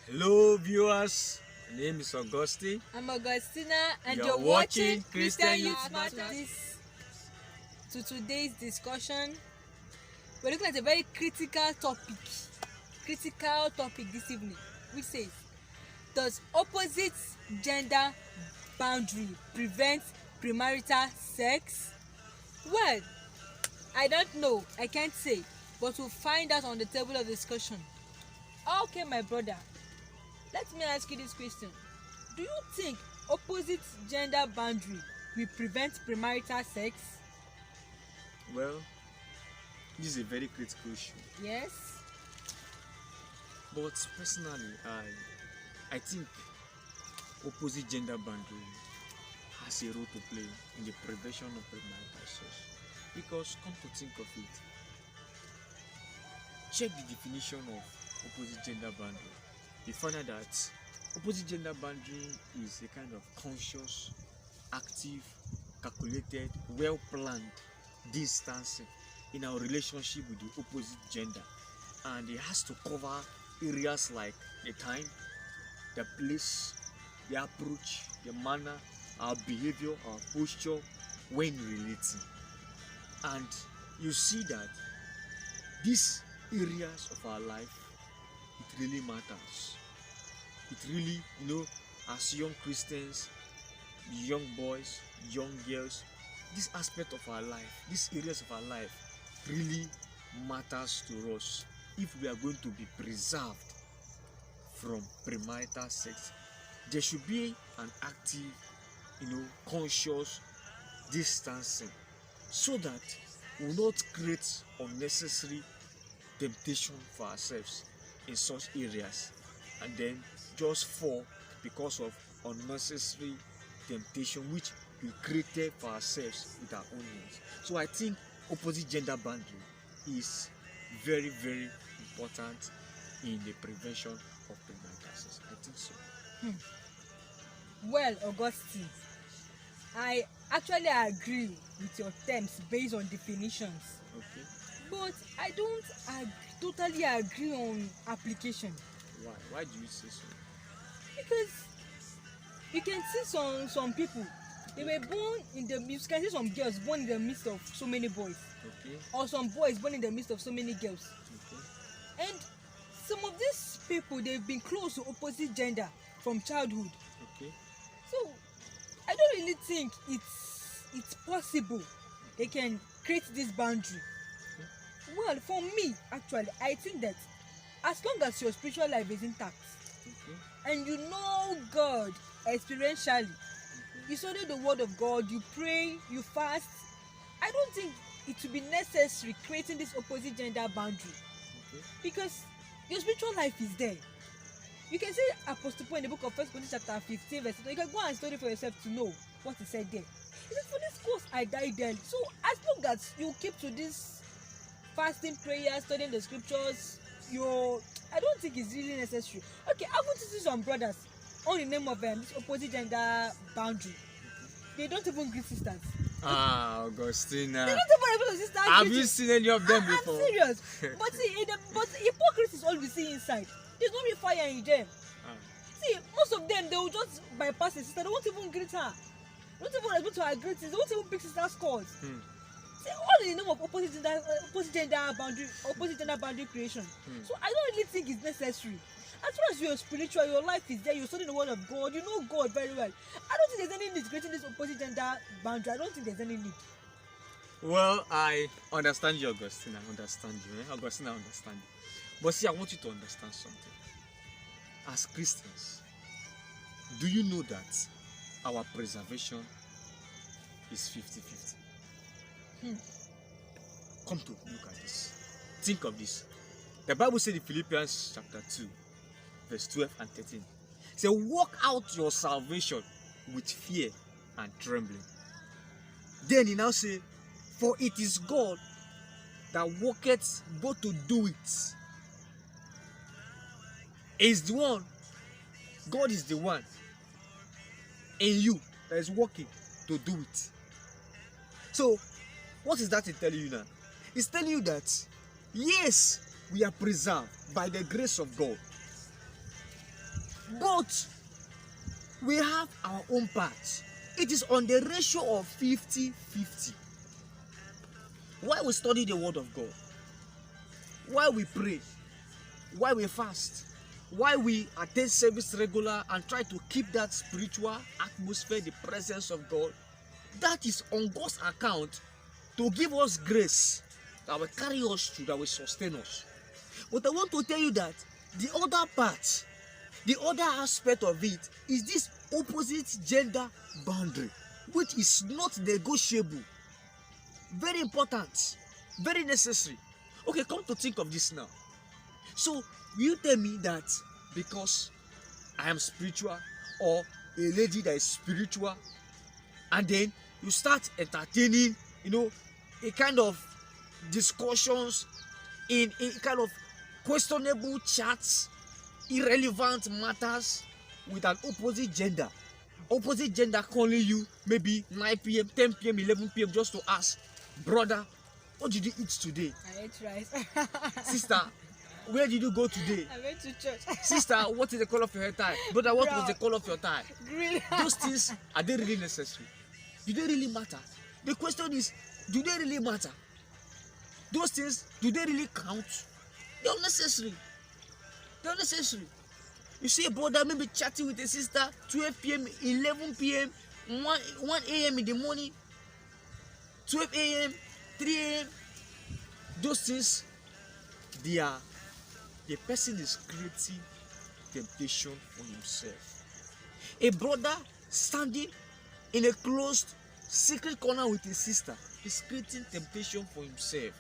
Hello viewers, my name is Augustine. I'm Augustina and You're you're watching watching Christian Christian Youth Youth Matters. To today's discussion. We're looking at a very critical topic this evening, which says, does opposite gender boundary prevent premarital sex? Well, I don't know, I can't say, but we'll find out on the table of discussion. Okay, my brother, let me ask you this question. Do you think opposite gender boundary will prevent premarital sex? Well, this is a very critical issue. Yes. But personally, I think opposite gender boundary has a role to play in the prevention of premarital sex. Because come to think of it, check the definition of opposite gender boundary. You find out that opposite gender boundary is a kind of conscious, active, calculated, well-planned distancing in our relationship with the opposite gender, and it has to cover areas like the time, the place, the approach, the manner, our behavior, our posture when relating. And you see that these areas of our life, it really matters. It really, as young Christians, young boys, young girls, this aspect of our life, these areas of our life really matters to us if we are going to be preserved from premarital sex. There should be an active, conscious distancing so that we will not create unnecessary temptation for ourselves in such areas and then just fall because of unnecessary temptation which we created for ourselves with our own hands. So I think opposite gender boundary is very, very important in the prevention of premarital sex. I think so. Well, Augustine, I actually agree with your terms based on definitions. Okay. But I don't totally agree on application. Why? Why do you say so? Because you can see some people, they were born in the, you can see some girls born in the midst of so many boys. Okay. Or some boys born in the midst of so many girls. Okay. And some of these people, they've been close to opposite gender from childhood. Okay. So I don't really think it's possible they can create this boundary. Well, for me, actually, I think that as long as your spiritual life is intact, and you know God experientially, you study the word of God, you pray, you fast, I don't think it will be necessary creating this opposite gender boundary. Because your spiritual life is there. You can see Apostle Paul in the book of 1 Corinthians chapter 15 verse 2. You can go and study for yourself to know what he said there. He said, for this cause I died early. So as long as you keep to this fasting, prayer, studying the scriptures, I don't think it's really necessary. Okay, I want to see some brothers on the name of this opposite gender boundary. They don't even greet sisters. Augustina. They don't even sisters. Have you seen any of them before? I'm serious. But see, but hypocrisy is all we see inside. There's no real fire in them. See, most of them, they will just bypass the sister. They won't even greet her. They won't even respond to her greetings. They won't even pick sister's calls. See, all in the name of opposite gender boundary creation. So I don't really think it's necessary. As far as you're spiritual, your life is there, you're studying the word of God, you know God very well. I don't think there's any need creating this opposite gender boundary. I don't think there's any need. Well, I understand you, Augustine. I understand you. Augustine, I understand you. But see, I want you to understand something. As Christians, do you know that our preservation is 50-50? Come to look at this. Think of this. The Bible said in Philippians chapter 2, verse 12 and 13. It says, walk out your salvation with fear and trembling. Then he now says, for it is God that worketh both to do it. Is the one, God is the one in you that is working to do it. So, what is that telling you now? It's telling you that, yes, we are preserved by the grace of God. But we have our own part. It is on the ratio of 50-50. Why we study the word of God, why we pray, why we fast, why we attend service regular and try to keep that spiritual atmosphere, the presence of God, that is on God's account to give us grace that will carry us through, that will sustain us. But I want to tell you that the other part, the other aspect of it is this opposite gender boundary, which is not negotiable. Very important, very necessary. Okay, come to think of this now. So, you tell me that because I am spiritual, or a lady that is spiritual, and then you start entertaining, a kind of discussions in a kind of questionable chats, irrelevant matters with an opposite gender calling you maybe 9 p.m, 10 p.m, 11 p.m just to ask, brother, what did you eat today? I ate rice. Sister, where did you go today? I went to church. Sister, what is the color of your hair tie? Brother, what was the color of your tie? Green. Those things, are they really necessary? Do they really matter? The question is, do they really matter? Those things, do they really count? They are necessary. They are necessary. You see a brother maybe chatting with a sister 12 p.m, 11 p.m, 1 a.m. in the morning, 12 a.m, 3 a.m. Those things, the person is creating temptation for himself. A brother standing in a closed secret corner with his sister is creating temptation for himself.